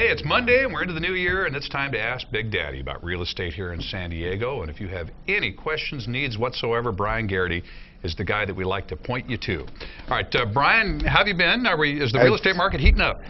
Hey, it's Monday and we're into the new year, and it's time to ask Big Daddy about real estate here in San Diego. And if you have any questions, needs whatsoever, Bryan Garrity is the guy that we like to point you to. All right, Bryan, how have you been? Is the real estate market heating up?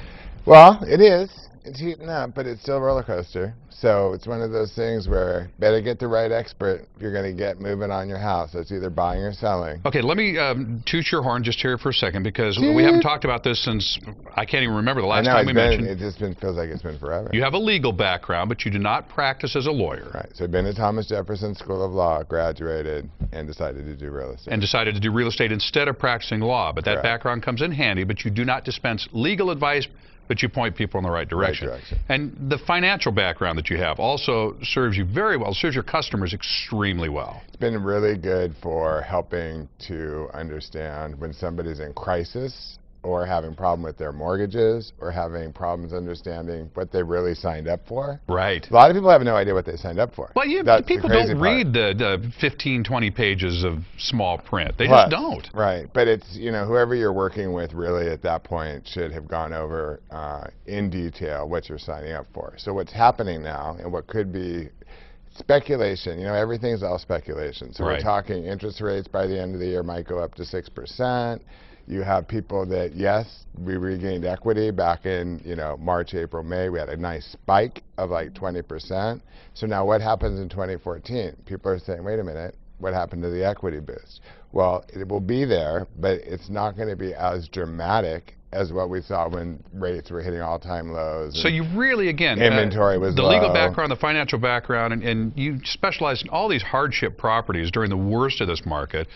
Well, it is. It's heating up, but it's still a roller coaster. So it's one of those things where better get the right expert if you're going to get moving on your house. It's either buying or selling. Okay, let me toot your horn just here for a second, because we haven't talked about this since I can't even remember the last time we mentioned. It just feels like it's been forever. You have a legal background, but you do not practice as a lawyer. Right. So I've been at Thomas Jefferson School of Law, graduated, and decided to do real estate. And decided to do real estate instead of practicing law. But that Correct. background comes in handy, but you do not dispense legal advice, but you point people in the right direction. And the financial background that you have also serves you very well, serves your customers extremely well. It's been really good for helping to understand when somebody's in crisis or having a problem with their mortgages or having problems understanding what they really signed up for. Right. A lot of people have no idea what they signed up for. Well, people don't read the 15, 20 pages of small print. They just don't. Right. But it's, you know, whoever you're working with really at that point should have gone over in detail what you're signing up for. So what's happening now and what could be speculation, you know, everything's all speculation. So we're talking interest rates by the end of the year might go up to 6%. You have people that, yes, we regained equity back in, you know, March, April, May. We had a nice spike of like 20%. So now what happens in 2014? People are saying, wait a minute, what happened to the equity boost? Well, it will be there, but it's not going to be as dramatic as what we saw when rates were hitting all-time lows. So you really, again, inventory was the low. legal background, the financial background, and you specialize in all these hardship properties during the worst of this market.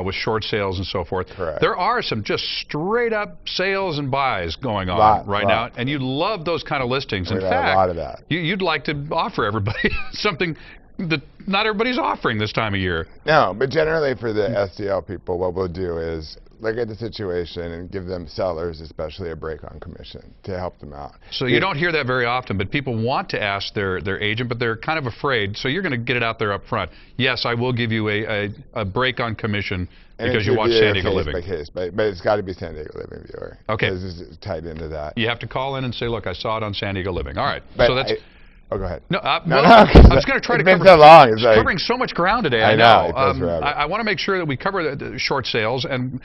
With short sales and so forth. Correct. There are some just straight up sales and buys going on right now, and you love those kind of listings. In fact, a lot of that. You'd like to offer everybody something that not everybody's offering this time of year. No, but generally for the SDL people, what we'll do is look at the situation and give them, sellers especially, a break on commission to help them out. So you don't hear that very often, but people want to ask their agent, but they're kind of afraid. So you're going to get it out there up front. Yes, I will give you a break on commission because you watch San Diego Living. But it's got to be San Diego Living viewer. Okay. Because it's tied into that. You have to call in and say, look, I saw it on San Diego Living. All right. But so that's. Oh, go ahead. No, I was going to try to cover. It's been so long. It's covering so much ground today. I know. It goes forever. I want to make sure that we cover the short sales. And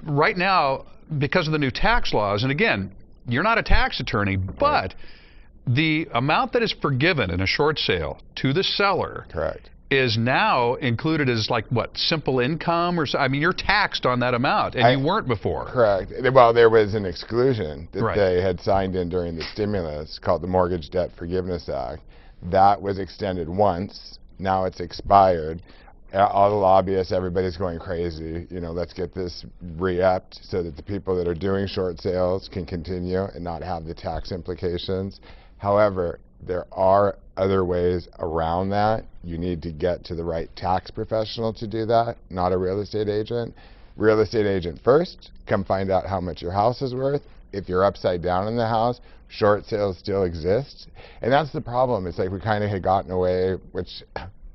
right now, because of the new tax laws, and again, you're not a tax attorney, but the amount that is forgiven in a short sale to the seller is now included as like what, simple income, or I mean, you're taxed on that amount, and you weren't before. Correct. Well, there was an exclusion that they had signed in during the stimulus called the Mortgage Debt Forgiveness Act. That was extended once. Now it's expired. All the lobbyists, everybody's going crazy. You know, let's get this re-upped so that the people that are doing short sales can continue and not have the tax implications. However, there are other ways around that. You need to get to the right tax professional to do that, not a real estate agent. Real estate agent first, come find out how much your house is worth. If you're upside down in the house, short sales still exist. And that's the problem. It's like we kind of had gotten away, which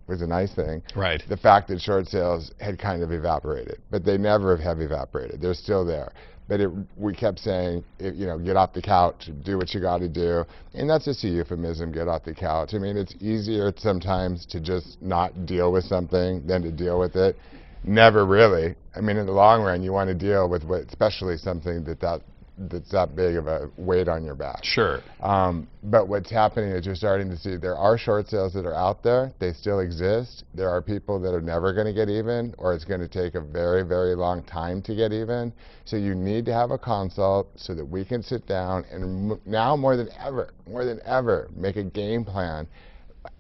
was a nice thing. Right. The fact that short sales had kind of evaporated, but they never have evaporated. They're still there. But we kept saying, you know, get off the couch, do what you got to do. And that's just a euphemism, get off the couch. I mean, it's easier sometimes to just not deal with something than to deal with it. Never really. I mean, in the long run, you want to deal with what, especially something that's that big of a weight on your back. Sure. But what's happening is you're starting to see there are short sales that are out there. They still exist. There are people that are never going to get even, or it's going to take a very, very long time to get even. So you need to have a consult so that we can sit down and now more than ever, make a game plan.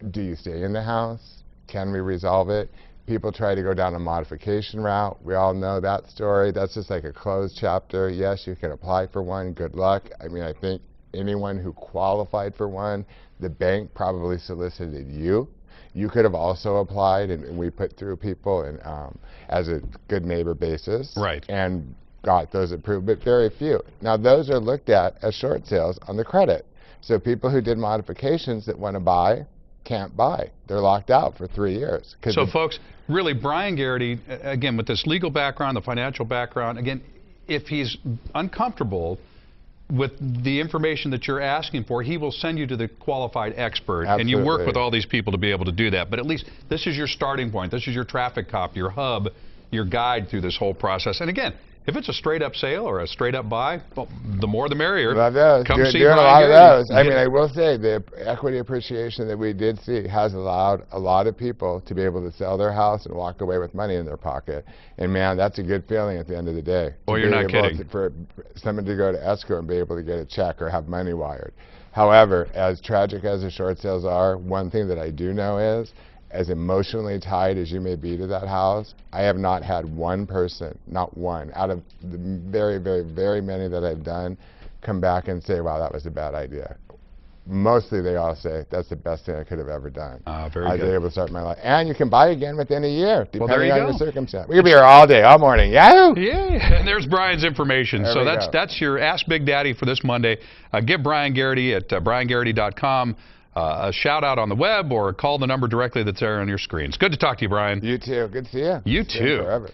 Do you stay in the house? Can we resolve it? People try to go down a modification route. We all know that story. That's just like a closed chapter. Yes, you can apply for one. Good luck. I mean, I think anyone who qualified for one, the bank probably solicited you. You could have also applied, and we put through people and as a good neighbor basis. Right. And got those approved, but very few. Now, those are looked at as short sales on the credit. So people who did modifications that want to buy can't buy. They're locked out for 3 years. So folks, really, Bryan Garrity, again, with this legal background, the financial background, again, if he's uncomfortable with the information that you're asking for, he will send you to the qualified expert. Absolutely. And you work with all these people to be able to do that. But at least this is your starting point. This is your traffic cop, your hub, your guide through this whole process. And again, if it's a straight-up sale or a straight-up buy, well, the more the merrier. Love those. Come see doing Bryan a lot Garrity. of those. I mean, I will say the equity appreciation that we did see has allowed a lot of people to be able to sell their house and walk away with money in their pocket. And man, that's a good feeling at the end of the day. Oh, you're not kidding. For someone to go to escrow and be able to get a check or have money wired. However, as tragic as the short sales are, one thing that I do know is, as emotionally tied as you may be to that house, I have not had one person, not one, out of the very, very, very many that I've done, come back and say, wow, that was a bad idea. Mostly they all say, that's the best thing I could have ever done. Very I was good. able to start my life. And you can buy again within a year, depending on go. your circumstance. We could be here all day, all morning. Yahoo! Yeah, and there's Bryan's information. There So we go. that's your Ask Big Daddy for this Monday. Give Bryan Garrity at bryangarrity.com a shout out on the web, or call the number directly that's there on your screen. It's good to talk to you, Bryan. You too. Good to see you. You See you too. forever.